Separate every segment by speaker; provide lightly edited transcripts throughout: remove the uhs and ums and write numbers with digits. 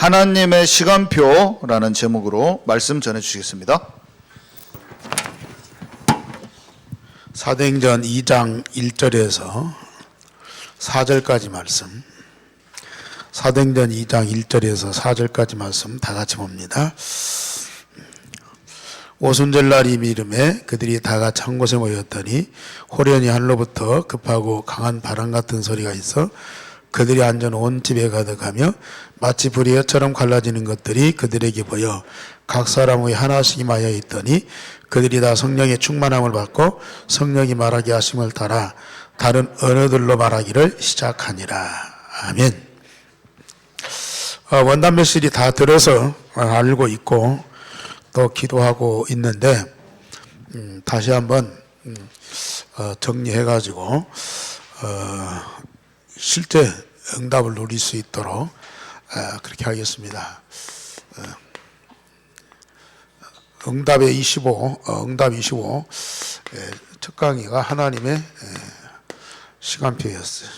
Speaker 1: 하나님의 시간표라는 제목으로 말씀 전해 주시겠습니다.
Speaker 2: 사도행전 2장 1절에서 4절까지 말씀, 사도행전 2장 1절에서 4절까지 말씀 다 같이 봅니다. 오순절날 이름에 그들이 다 같이 한 곳에 모였더니 호련히 하늘로부터 급하고 강한 바람 같은 소리가 있어 그들이 앉은 온 집에 가득하며 마치 불의처럼 갈라지는 것들이 그들에게 보여 각 사람의 하나씩 임하여 있더니 그들이 다 성령의 충만함을 받고 성령이 말하게 하심을 따라 다른 언어들로 말하기를 시작하니라. 아멘. 원단 메시지 다 들어서 알고 있고 또 기도하고 있는데 다시 한번 정리해가지고 실제 응답을 누릴 수 있도록 그렇게 하겠습니다. 응답 25, 첫 강의가 하나님의 시간표였어요.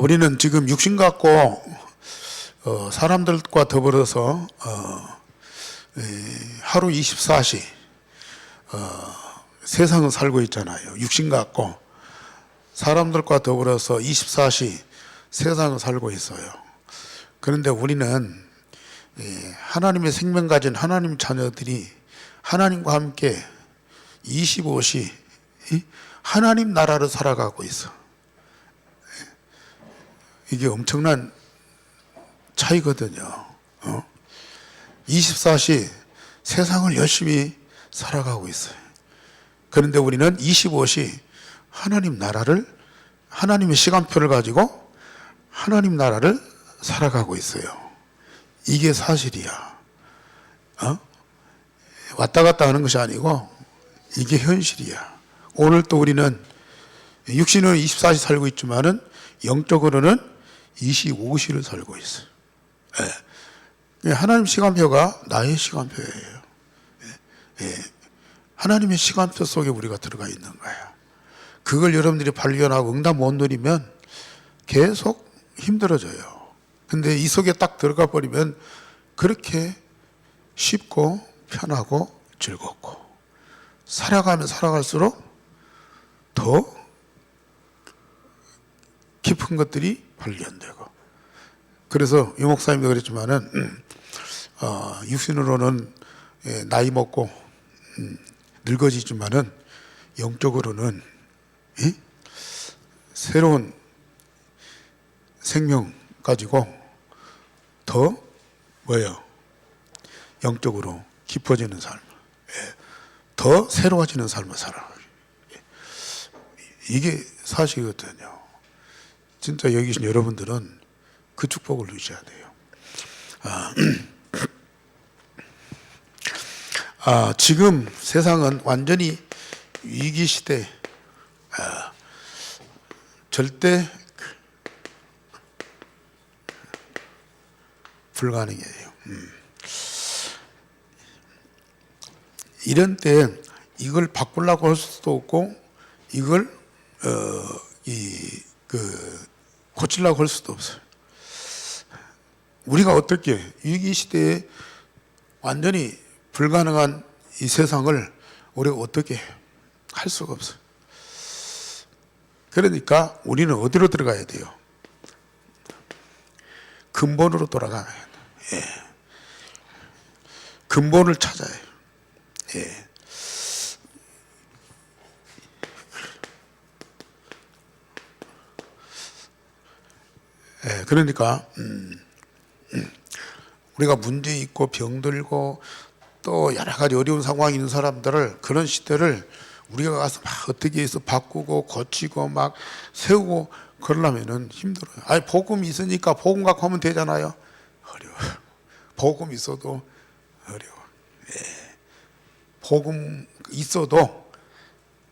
Speaker 2: 우리는 지금 육신 갖고 사람들과 더불어서 하루 24시 세상을 살고 있잖아요. 육신 갖고 사람들과 더불어서 24시 세상을 살고 있어요. 그런데 우리는 하나님의 생명 가진 하나님 자녀들이 하나님과 함께 25시 하나님 나라를 살아가고 있어. 이게 엄청난 차이거든요. 24시 세상을 열심히 살아가고 있어요. 그런데 우리는 25시 하나님 나라를, 하나님의 시간표를 가지고 하나님 나라를 살아가고 있어요. 이게 사실이야. 왔다 갔다 하는 것이 아니고 이게 현실이야. 오늘 또 우리는 육신은 24시 살고 있지만은 영적으로는 25시를 살고 있어요. 하나님 시간표가 나의 시간표예요. 하나님의 시간표 속에 우리가 들어가 있는 거야. 그걸 여러분들이 발견하고 응답 못 누리면 계속 힘들어져요. 근데 이 속에 딱 들어가 버리면 그렇게 쉽고 편하고 즐겁고 살아가면 살아갈수록 더 깊은 것들이 발견되고. 그래서 유 목사님도 그랬지만은 육신으로는 나이 먹고 늙어지지만은 영적으로는 새로운 생명 가지고 더 뭐예요? 영적으로 깊어지는 삶, 더 새로워지는 삶을 살아가요. 이게 사실이거든요. 진짜 여기 계신 여러분들은 그 축복을 누리셔야 돼요. 지금 세상은 완전히 위기 시대, 절대 불가능해요. 이런 때 이걸 바꾸려고 할 수도 없고 이걸 고치려고 할 수도 없어요. 우리가 어떻게 위기 시대에 완전히 불가능한 이 세상을 우리가 어떻게 할 수가 없어요. 그러니까 우리는 어디로 들어가야 돼요? 근본으로 돌아가야 돼요. 근본을 찾아야 해요. 그러니까 우리가 문제 있고 병들고 또 여러 가지 어려운 상황이 있는 사람들을, 그런 시대를 우리가 가서 막 어떻게 해서 바꾸고 고치고 막 세우고 그러려면은 힘들어요. 아니 복음이 있으니까 복음 갖고 하면 되잖아요. 어려워요. 복음 있어도 어려워. 복음 있어도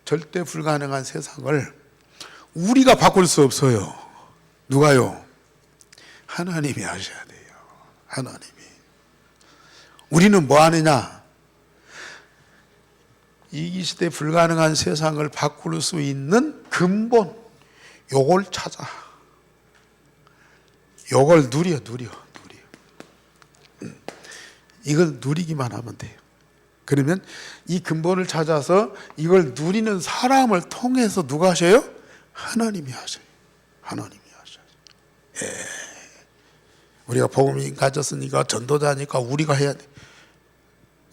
Speaker 2: 절대 불가능한 세상을 우리가 바꿀 수 없어요. 누가요? 하나님이 하셔야 돼요. 하나님이. 우리는 뭐 하느냐? 이 시대 불가능한 세상을 바꿀 수 있는 근본, 요걸 찾아. 요걸 누려. 이걸 누리기만 하면 돼요. 그러면 이 근본을 찾아서 이걸 누리는 사람을 통해서 누가 하셔요? 하나님이 하셔요. 하나님이 하셔요. 예. 우리가 복음이 가졌으니까 전도자니까 우리가 해야 돼.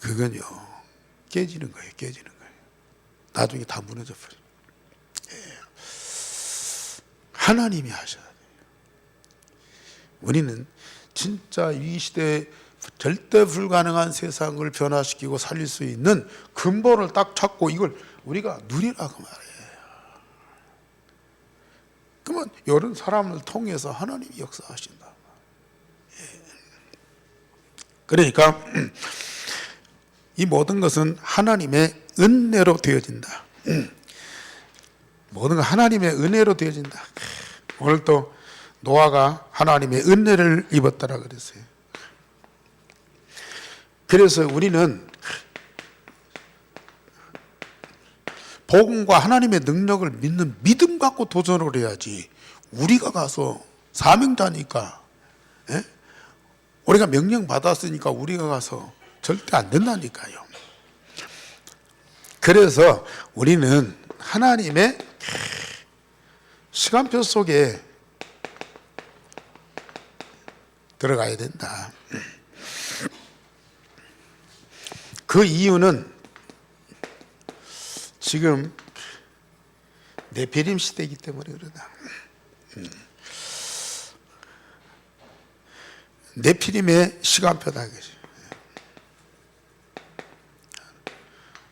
Speaker 2: 그건요, 깨지는 거예요. 나중에 다 무너져 버려요. 예. 하나님이 하셔야 돼요. 우리는 진짜 이 시대에 절대 불가능한 세상을 변화시키고 살릴 수 있는 근본을 딱 찾고 이걸 우리가 누리라고 말해요. 그러면 이런 사람을 통해서 하나님이 역사하신다. 예. 그러니까 이 모든 것은 하나님의 은혜로 되어진다. 모든 건 하나님의 은혜로 되어진다. 오늘 또 노아가 하나님의 은혜를 입었다라 그랬어요. 그래서 우리는 복음과 하나님의 능력을 믿는 믿음 갖고 도전을 해야지. 우리가 가서 사명자니까, 예? 우리가 명령 받았으니까 우리가 가서 절대 안 된다니까요. 그래서 우리는 하나님의 시간표 속에 들어가야 된다. 그 이유는 지금 네피림 시대이기 때문에 그러다. 네피림의 시간표다.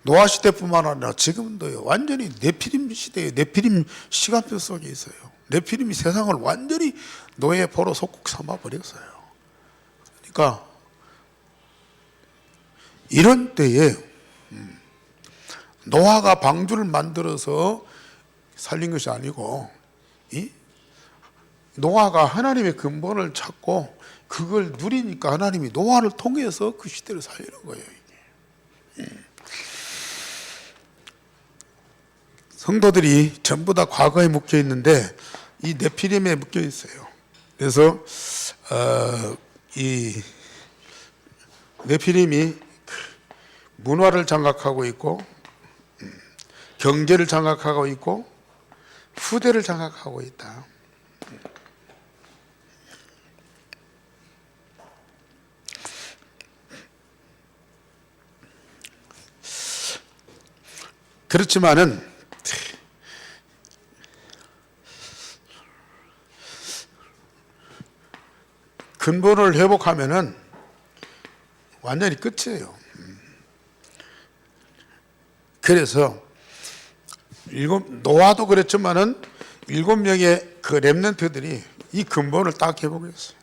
Speaker 2: 노아 시대뿐만 아니라 지금도요, 완전히 네피림 시대에 네피림 시간표 속에 있어요. 네피림이 세상을 완전히 노예 포로 속국 삼아 버렸어요. 그러니까 이런 때에 노아가 방주를 만들어서 살린 것이 아니고, 노아가 하나님의 근본을 찾고 그걸 누리니까 하나님이 노아를 통해서 그 시대를 살리는 거예요. 이게. 성도들이 전부 다 과거에 묶여 있는데 이 네피림에 묶여 있어요. 그래서 이 네피림이 문화를 장악하고 있고, 경제를 장악하고 있고, 후대를 장악하고 있다. 그렇지만은 근본을 회복하면은 완전히 끝이에요. 그래서 노아도 그랬지만은 7명의 그 렘넌트들이 이 근본을 딱 회복했어요.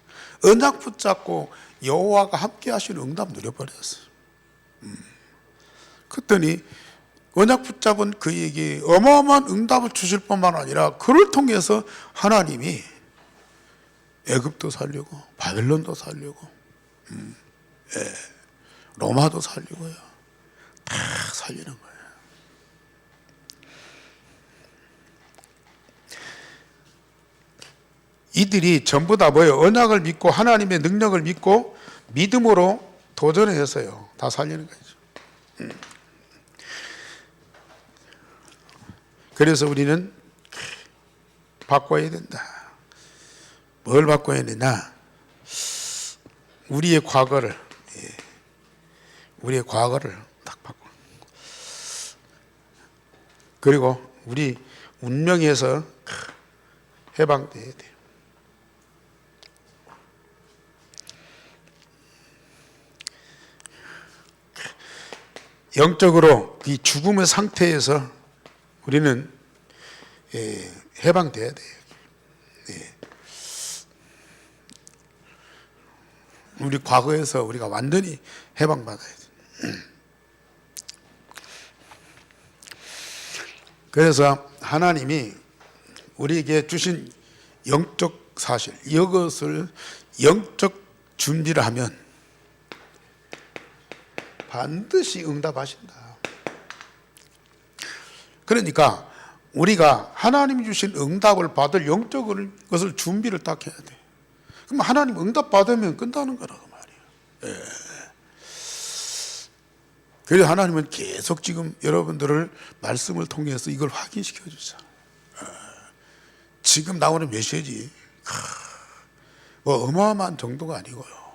Speaker 2: 언약 붙잡고 여호와가 함께 하시는 응답 누려버렸어요. 그랬더니 언약 붙잡은 그에게 어마어마한 응답을 주실 뿐만 아니라 그를 통해서 하나님이 애굽도 살리고 바벨론도 살리고 로마도 살리고요. 다 살리는 거예요. 이들이 전부 다 뭐예요? 언약을 믿고 하나님의 능력을 믿고 믿음으로 도전했어요. 다 살리는 거죠. 그래서 우리는 바꿔야 된다. 뭘 바꿔야 되냐? 우리의 과거를 딱 바꿔. 그리고 우리 운명에서 해방돼야 돼요. 영적으로 이 죽음의 상태에서 우리는 해방돼야 돼요. 우리 과거에서 우리가 완전히 해방받아야 돼요. 그래서 하나님이 우리에게 주신 영적 사실, 이것을 영적 준비를 하면 반드시 응답하신다. 그러니까 우리가 하나님이 주신 응답을 받을 영적 것을 준비를 딱 해야 돼. 그럼 하나님 응답 받으면 끝나는 거라고 말이에요. 그래서 하나님은 계속 지금 여러분들을 말씀을 통해서 이걸 확인시켜 주죠. 지금 나오는 메시지 뭐 어마어마한 정도가 아니고요.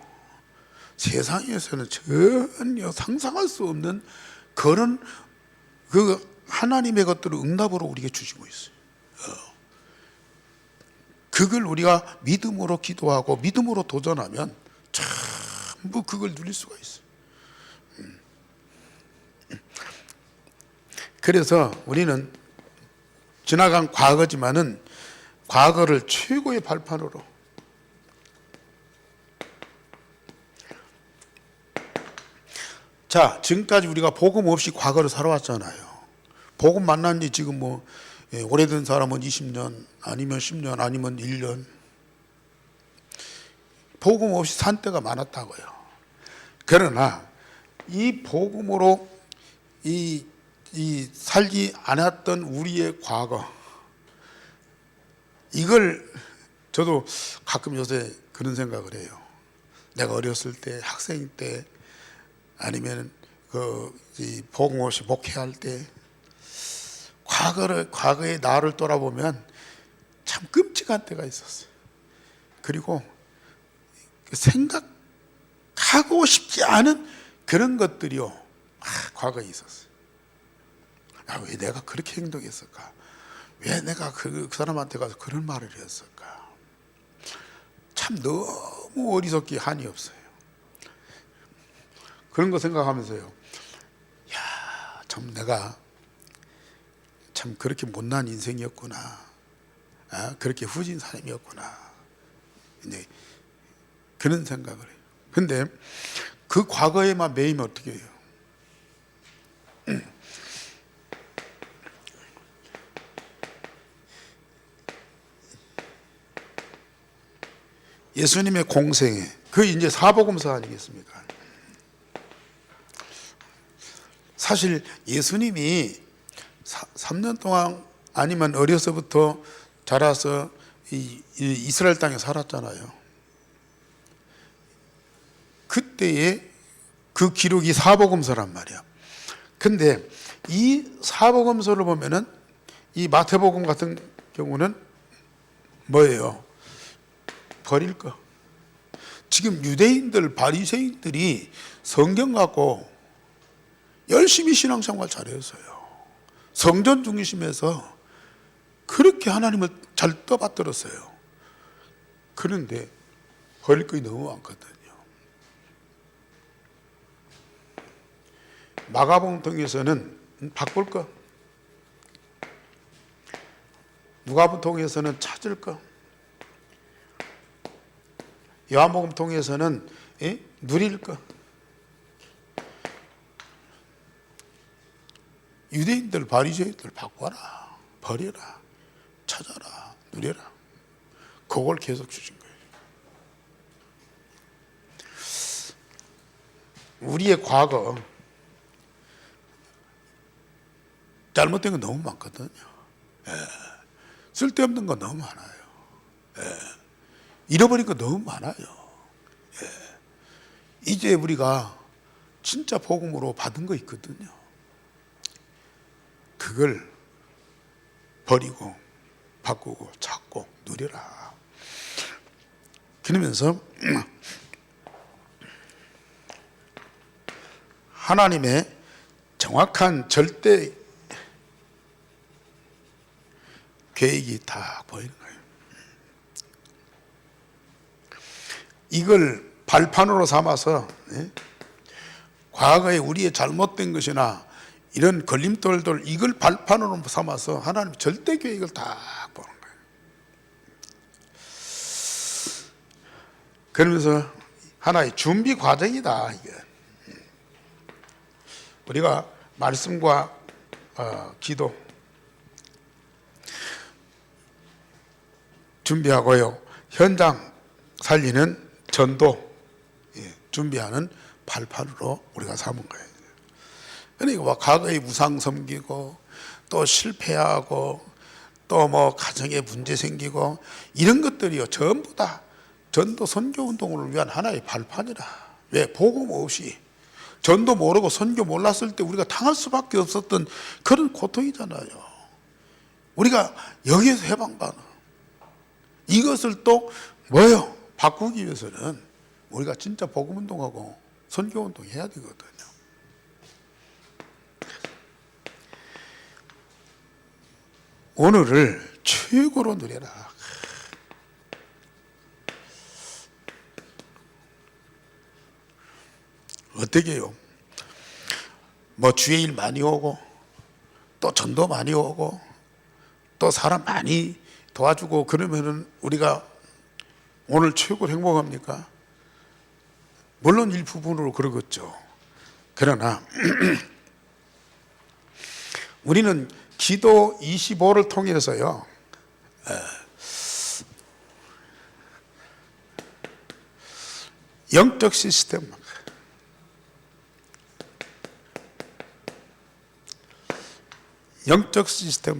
Speaker 2: 세상에서는 전혀 상상할 수 없는 그런 그 하나님의 것들을 응답으로 우리에게 주시고 있어요. 그걸 우리가 믿음으로 기도하고 믿음으로 도전하면 전부 그걸 누릴 수가 있어요. 그래서 우리는 지나간 과거지만은 과거를 최고의 발판으로 자, 지금까지 우리가 복음 없이 과거를 살아왔잖아요. 복음 만난 지 지금 뭐 오래된 사람은 20년 아니면 10년 아니면 1년 복음 없이 산 때가 많았다고요. 그러나 이 복음으로 이 살지 않았던 우리의 과거, 이걸 저도 가끔 요새 그런 생각을 해요. 내가 어렸을 때, 학생 때, 아니면 이 복음 없이 목회할 때 과거의 나를 돌아보면 참 끔찍한 때가 있었어요. 그리고 생각하고 싶지 않은 그런 것들이요, 과거에 있었어요. 왜 내가 그렇게 행동했을까? 왜 내가 그 사람한테 가서 그런 말을 했을까? 참 너무 어리석기 한이 없어요. 그런 거 생각하면서요, 야, 참 내가 참 그렇게 못난 인생이었구나, 그렇게 후진 사람이었구나, 이제 그런 생각을 해요. 근데 그 과거에만 매이면 어떻게 해요? 예수님의 공생애, 그 이제 사복음서 아니겠습니까? 사실 예수님이 3년 동안 아니면 어려서부터 자라서 이스라엘 땅에 살았잖아요. 그때의 그 기록이 사복음서란 말이야. 근데 이 사복음서를 보면은 이 마태복음 같은 경우는 뭐예요? 버릴 거. 지금 유대인들, 바리새인들이 성경 갖고 열심히 신앙생활 잘했어요. 성전 중심에서 그렇게 하나님을 잘 떠받들었어요. 그런데 버릴 것이 너무 많거든요. 마가복음 통해서는 바꿀 거, 누가복음 통해서는 찾을 거, 요한복음 통해서는 누릴 거. 유대인들, 바리새인들 바꿔라, 버려라, 찾아라, 누려라. 그걸 계속 주신 거예요. 우리의 과거 잘못된 건 너무 많거든요. 쓸데없는 건 너무 많아요. 잃어버린 거 너무 많아요. 이제 우리가 진짜 복음으로 받은 거 있거든요. 그걸 버리고 바꾸고 찾고 누려라. 그러면서 하나님의 정확한 절대 계획이 다 보이는 거예요. 이걸 발판으로 삼아서 과거에 우리의 잘못된 것이나 이런 걸림돌들, 이걸 발판으로 삼아서 하나님 절대 계획을 다 보는 거예요. 그러면서 하나의 준비 과정이다, 이게. 우리가 말씀과 기도 준비하고요, 현장 살리는 전도 준비하는 발판으로 우리가 삼은 거예요. 그러니까 과거의 우상 섬기고 또 실패하고 또 뭐 가정에 문제 생기고 이런 것들이요 전부 다 전도 선교 운동을 위한 하나의 발판이라. 왜? 복음 없이 전도 모르고 선교 몰랐을 때 우리가 당할 수밖에 없었던 그런 고통이잖아요. 우리가 여기에서 해방받아 이것을 또 뭐예요? 바꾸기 위해서는 우리가 진짜 복음 운동하고 선교 운동 해야 되거든요. 오늘을 최고로 누려라. 어떻게 해요? 뭐 주의 일 많이 오고 또 전도 많이 오고 또 사람 많이 도와주고 그러면은 우리가 오늘 최고로 행복합니까? 물론 일부분으로 그러겠죠. 그러나 우리는 기도 25를 통해서요 영적 시스템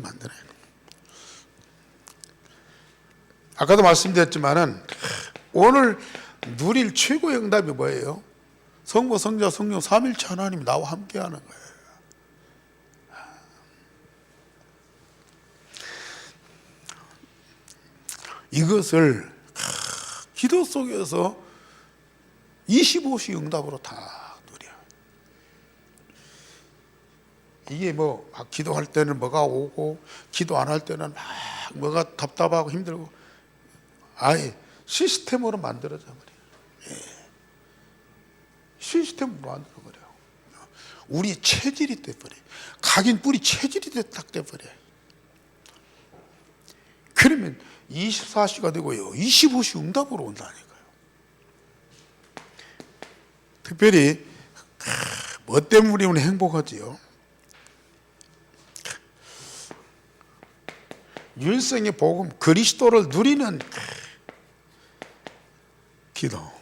Speaker 2: 만들어요. 아까도 말씀드렸지만은 오늘 누릴 최고의 응답이 뭐예요? 성부, 성자, 성령 삼일체 하나님이 나와 함께하는 거예요. 이것을 기도 속에서 25시 응답으로 다 누려. 이게 뭐 기도할 때는 뭐가 오고 기도 안 할 때는 막 뭐가 답답하고 힘들고 아예 시스템으로 만들어져 버려요. 시스템으로 만들어 버려요. 우리 체질이 돼버려요. 각인 뿌리 체질이 딱 돼버려요. 그러면 24시가 되고요 25시 응답으로 온다니까요. 특별히 뭐 때문에 우리 행복하지요? 율성의 복음 그리스도를 누리는 기도.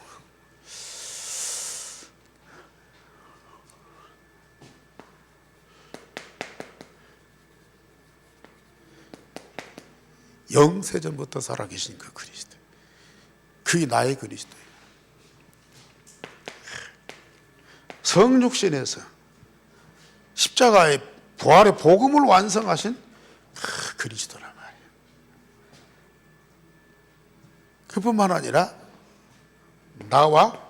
Speaker 2: 영세전부터 살아계신 그 그리스도, 그게 나의 그리스도예요. 성육신에서 십자가의 부활의 복음을 완성하신 그 그리스도란 말이에요. 그뿐만 아니라 나와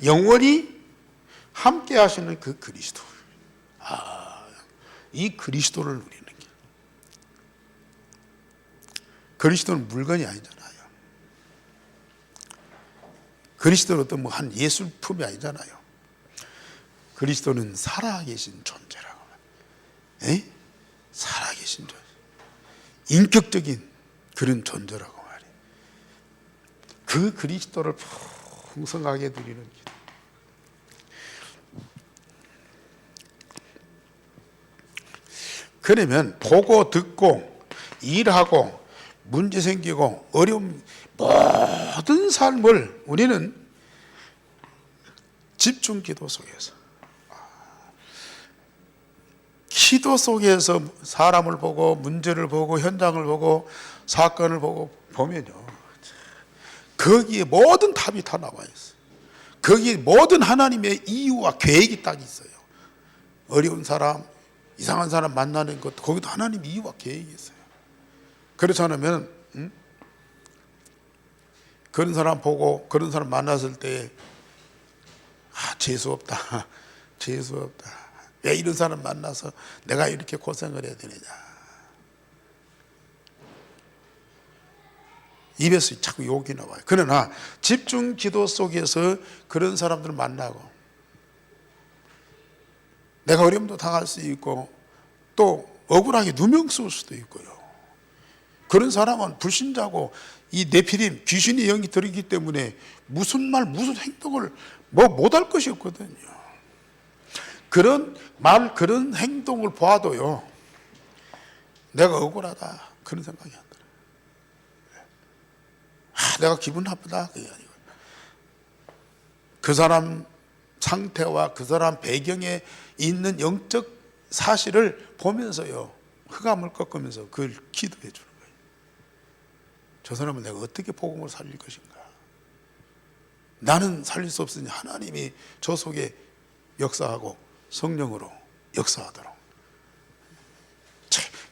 Speaker 2: 영원히 함께 하시는 그 그리스도. 이 그리스도를 누리는 길. 그리스도는 물건이 아니잖아요. 그리스도는 어떤 뭐 한 예술품이 아니잖아요. 그리스도는 살아계신 존재라고. 살아계신 존재. 인격적인 그런 존재라고 말이에요. 그 그리스도를 풍성하게 누리는 길. 그러면 보고 듣고 일하고 문제 생기고 어려움 모든 삶을 우리는 집중 기도 속에서 사람을 보고 문제를 보고 현장을 보고 사건을 보고 보면요 거기에 모든 답이 다 나와 있어요. 거기에 모든 하나님의 이유와 계획이 딱 있어요. 어려운 사람, 이상한 사람 만나는 것 거기도 하나님의 이유와 계획이 있어요. 그렇지 않으면 그런 사람 보고 그런 사람 만났을 때 재수없다 재수없다 왜 이런 사람 만나서 내가 이렇게 고생을 해야 되느냐 입에서 자꾸 욕이 나와요. 그러나 집중 기도 속에서 그런 사람들을 만나고 내가 어려움도 당할 수 있고 또 억울하게 누명 쓸 수도 있고요. 그런 사람은 불신자고 이 네피림 귀신의 영이 들어있기 때문에 무슨 말 무슨 행동을 뭐 못할 것이 없거든요. 그런 말 그런 행동을 봐도요 내가 억울하다 그런 생각이 안 들어요. 내가 기분 나쁘다 그게 아니고 그 사람 상태와 그 사람 배경에 있는 영적 사실을 보면서요, 흑암을 꺾으면서 그걸 기도해 주는 거예요. 저 사람은 내가 어떻게 복음을 살릴 것인가? 나는 살릴 수 없으니 하나님이 저 속에 역사하고 성령으로 역사하도록.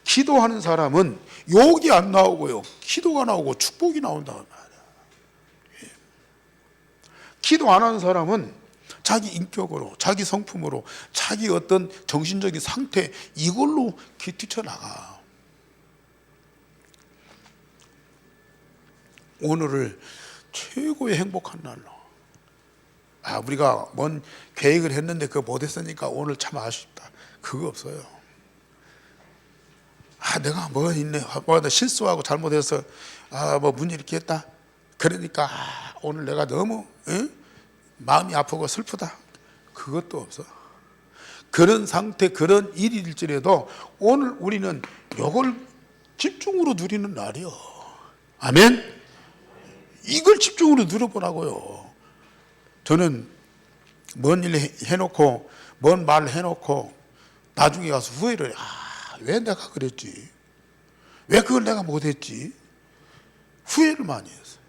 Speaker 2: 기도하는 사람은 욕이 안 나오고요, 기도가 나오고 축복이 나온다는 말이야. 기도 안 하는 사람은 자기 인격으로, 자기 성품으로, 자기 어떤 정신적인 상태, 이걸로 뛰쳐나가. 오늘을 최고의 행복한 날로. 우리가 뭔 계획을 했는데 그거 못했으니까 오늘 참 아쉽다, 그거 없어요. 내가 뭐 있네, 뭐 실수하고 잘못해서 뭐 문제 이렇게 했다, 그러니까 오늘 내가 너무 마음이 아프고 슬프다, 그것도 없어. 그런 상태, 그런 일일지라도 오늘 우리는 이걸 집중으로 누리는 날이요. 아멘. 이걸 집중으로 누려보라고요. 저는 뭔 일 해놓고, 뭔 말 해놓고 나중에 가서 후회를 해. 왜 내가 그랬지? 왜 그걸 내가 못했지? 후회를 많이 했어요.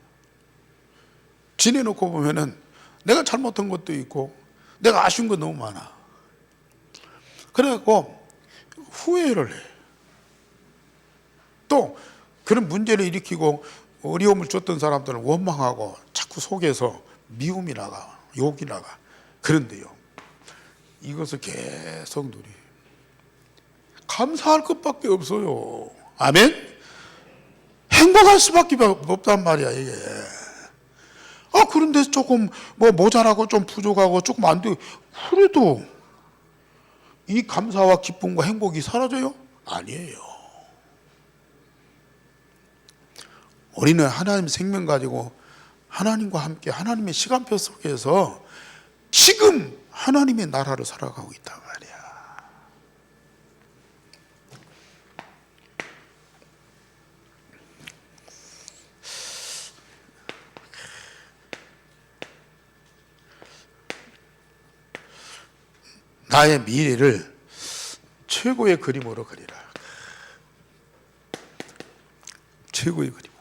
Speaker 2: 지내놓고 보면은 내가 잘못한 것도 있고 내가 아쉬운 거 너무 많아. 그래갖고 후회를 해. 또 그런 문제를 일으키고 어려움을 줬던 사람들을 원망하고 자꾸 속에서 미움이 나가, 욕이 나가. 그런데요, 이것을 계속 누리. 감사할 것밖에 없어요. 아멘? 행복할 수밖에 없단 말이야, 이게. 그런데 조금 뭐 모자라고 좀 부족하고 조금 안 돼. 그래도 이 감사와 기쁨과 행복이 사라져요? 아니에요. 우리는 하나님 생명 가지고 하나님과 함께 하나님의 시간표 속에서 지금 하나님의 나라를 살아가고 있단 말이야. 나의 미래를 최고의 그림으로 그리라. 최고의 그림.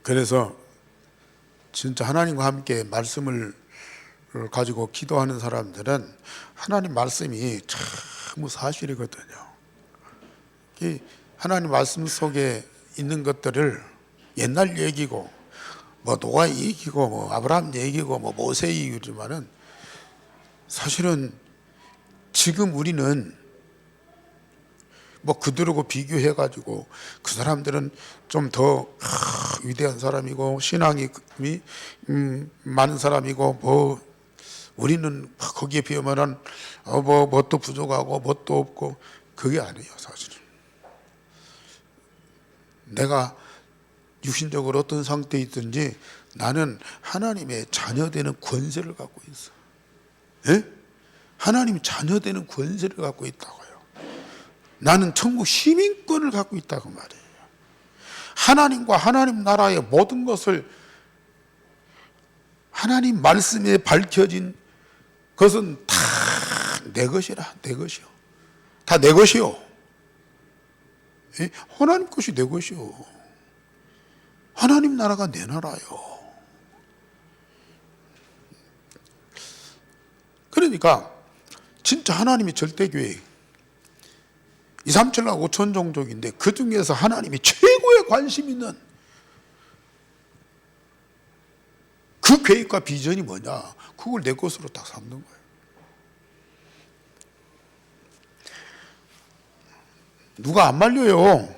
Speaker 2: 그래서 진짜 하나님과 함께 말씀을 가지고 기도하는 사람들은 하나님 말씀이 참 사실이거든요. 이 하나님 말씀 속에 있는 것들을 옛날 얘기고 뭐 노아 얘기고 뭐 아브라함 얘기고 뭐 모세 얘기지만은 사실은 지금 우리는 뭐 그들하고 비교해 가지고 그 사람들은 좀 더 위대한 사람이고 신앙이 많은 사람이고 뭐 우리는 거기에 비하면은 뭐 뭣도 부족하고 뭣도 없고, 그게 아니에요. 사실은 내가 육신적으로 어떤 상태에 있든지 나는 하나님의 자녀되는 권세를 갖고 있어. 예? 하나님 자녀되는 권세를 갖고 있다고요. 나는 천국 시민권을 갖고 있다고 말이에요. 하나님과 하나님 나라의 모든 것을, 하나님 말씀에 밝혀진 것은 다 내 것이라. 내 것이요. 다 내 것이요. 예? 하나님 것이 내 것이요. 하나님 나라가 내 나라요. 그러니까 진짜 하나님의 절대교회 2, 3, 7, 5천 종족인데 그 중에서 하나님이 최고의 관심 있는 그 계획과 비전이 뭐냐, 그걸 내 것으로 딱 삼는 거예요. 누가 안 말려요?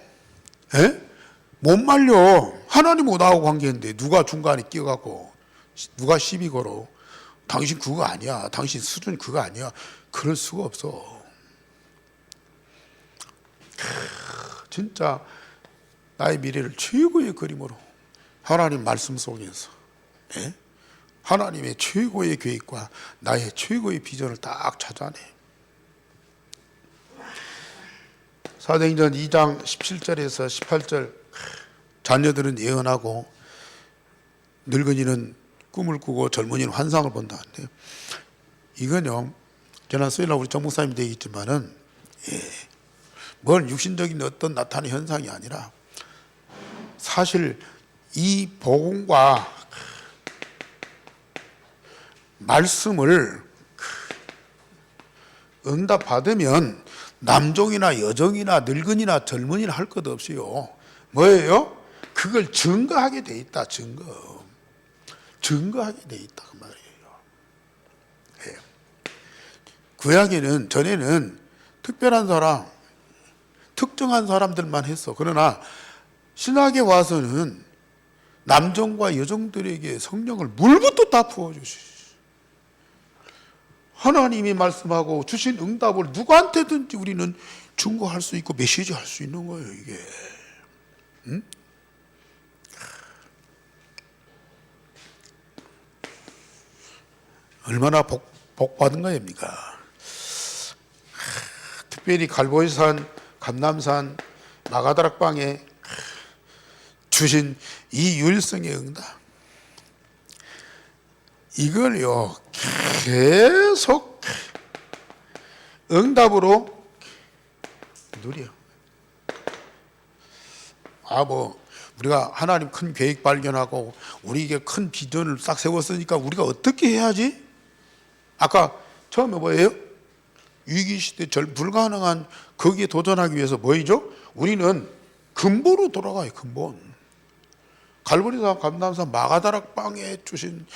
Speaker 2: 에? 못 말려. 하나님하고 나하고 관계인데 누가 중간에 끼어갖고 누가 시비 걸어. 당신 그거 아니야, 당신 수준 그거 아니야. 그럴 수가 없어. 진짜 나의 미래를 최고의 그림으로 하나님 말씀 속에서 하나님의 최고의 계획과 나의 최고의 비전을 딱 찾아내. 사도행전 2장 17절에서 18절, 자녀들은 예언하고 늙은이는 꿈을 꾸고 젊은이는 환상을 본다는데, 이건요, 저는 수요일날 우리 정 목사님이 되겠지만은, 뭘 육신적인 어떤 나타나는 현상이 아니라 사실 이 복음과 말씀을 응답받으면 남종이나 여종이나 늙은이나 젊은이나 할 것 없이요, 뭐예요? 그걸 증거하게 돼 있다. 증거하게 돼 있다 그 말이에요. 예. 구약에는 전에는 특별한 사람, 특정한 사람들만 했어. 그러나 신학에 와서는 남종과 여종들에게 성령을 물부터 다 부어주시. 하나님이 말씀하고 주신 응답을 누구한테든지 우리는 증거할 수 있고 메시지 할 수 있는 거예요, 이게. 응? 얼마나 복 받은 거입니까? 특별히 갈보리산, 감남산, 마가다락방에 주신 이 유일성의 응답, 이걸요 계속 응답으로 누려. 우리가 하나님 큰 계획 발견하고 우리에게 큰 비전을 싹 세웠으니까 우리가 어떻게 해야지? 아까 처음에 뭐예요? 위기시대 불가능한 거기에 도전하기 위해서 뭐이죠? 우리는 근본으로 돌아가요. 근본. 갈보리산, 감남산, 마가다락방에 주신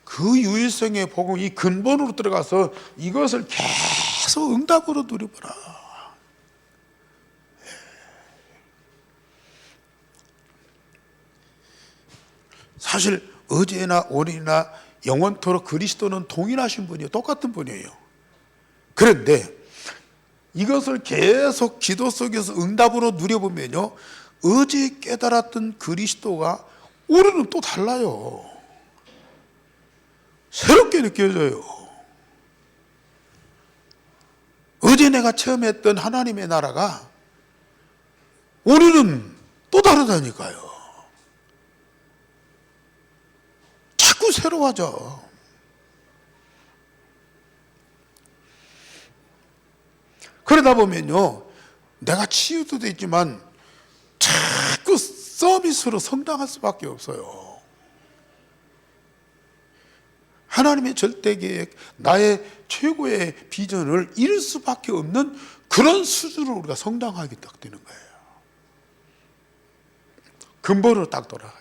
Speaker 2: 그 유일성의 복음, 이 근본으로 들어가서 이것을 계속 응답으로 누려보라. 사실 어제나 오늘이나 영원토록 그리스도는 동일하신 분이에요. 똑같은 분이에요. 그런데 이것을 계속 기도 속에서 응답으로 누려보면요, 어제 깨달았던 그리스도가 오늘은 또 달라요. 새롭게 느껴져요. 어제 내가 처음 했던 하나님의 나라가 오늘은 또 다르다니까요. 자꾸 새로워져. 그러다 보면요, 내가 치유도 되지만 자꾸 서비스로 성장할 수밖에 없어요. 하나님의 절대 계획, 나의 최고의 비전을 이룰 수밖에 없는 그런 수준으로 우리가 성장하게 딱 되는 거예요. 근본으로 딱 돌아가요.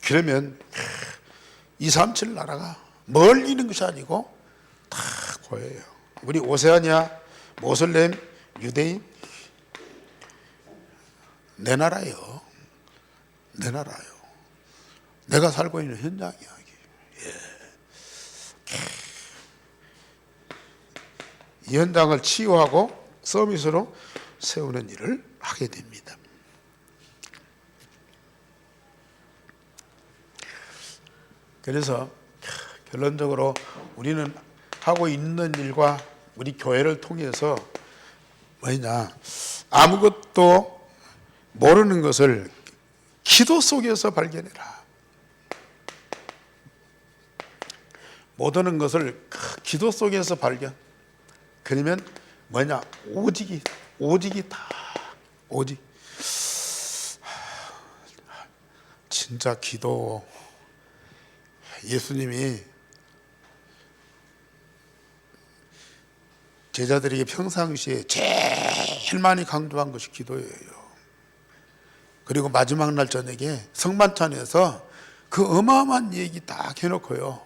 Speaker 2: 그러면 237 나라가 멀리 있는 것이 아니고 다 보여요. 우리 오세아니아, 모슬렘, 유대인, 내 나라예요. 내 나라예요. 내가 살고 있는 현장이야. 예. 이 현장을 치유하고 서비스로 세우는 일을 하게 됩니다. 그래서 결론적으로 우리는 하고 있는 일과 우리 교회를 통해서 뭐냐, 아무것도 모르는 것을 기도 속에서 발견해라. 모르는 것을 기도 속에서 발견. 그러면 뭐냐, 오직이 다 오직. 진짜 기도. 예수님이 제자들에게 평상시에 제일 많이 강조한 것이 기도예요. 그리고 마지막 날 저녁에 성만찬에서 그 어마어마한 얘기 딱 해놓고요,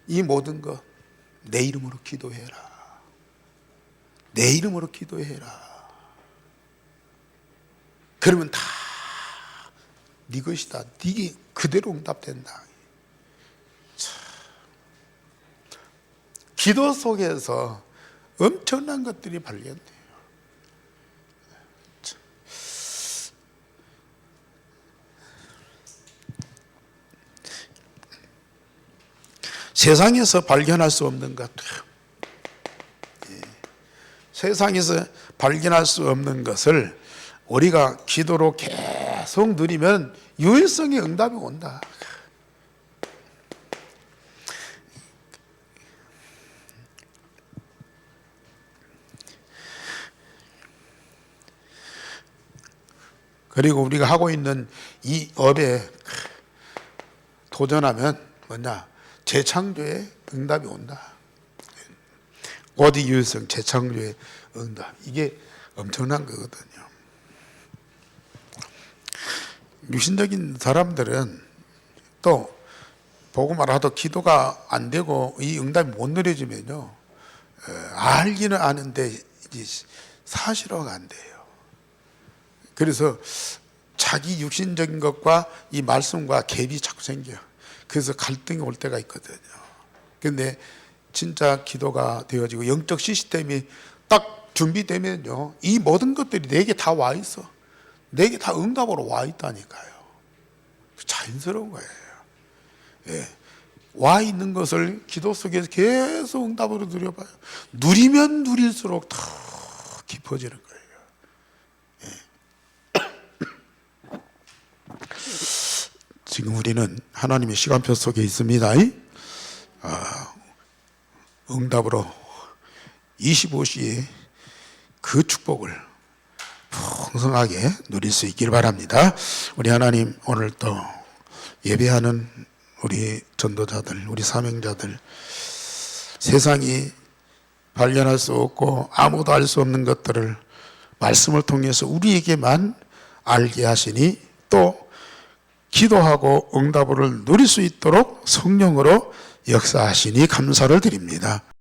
Speaker 2: 이 모든 것 내 이름으로 기도해라. 내 이름으로 기도해라. 그러면 다 네 것이다. 네게 그대로 응답된다. 기도 속에서 엄청난 것들이 발견돼요. 세상에서 발견할 수 없는 것, 세상에서 발견할 수 없는 것을 우리가 기도로 계속 누리면 유일성의 응답이 온다. 그리고 우리가 하고 있는 이 업에 도전하면 뭐냐? 재창조의 응답이 온다. 오디 유일성 재창조의 응답. 이게 엄청난 거거든요. 육신적인 사람들은 또 복음을 하도 기도가 안 되고 이 응답이 못 누려지면요, 알기는 아는데 이제 사실화가 안 돼요. 그래서 자기 육신적인 것과 이 말씀과 갭이 자꾸 생겨요. 그래서 갈등이 올 때가 있거든요. 근데 진짜 기도가 되어지고 영적 시스템이 딱 준비되면요, 이 모든 것들이 내게 다 와 있어. 내게 다 응답으로 와 있다니까요. 자연스러운 거예요. 예. 와 있는 것을 기도 속에서 계속 응답으로 누려봐요. 누리면 누릴수록 더 깊어지는 거예요. 지금 우리는 하나님의 시간표 속에 있습니다. 응답으로 25시에 그 축복을 풍성하게 누릴 수 있기를 바랍니다. 우리 하나님, 오늘 또 예배하는 우리 전도자들, 우리 사명자들, 세상이 발견할 수 없고 아무도 알 수 없는 것들을 말씀을 통해서 우리에게만 알게 하시니, 또 기도하고 응답을 누릴 수 있도록 성령으로 역사하시니 감사를 드립니다.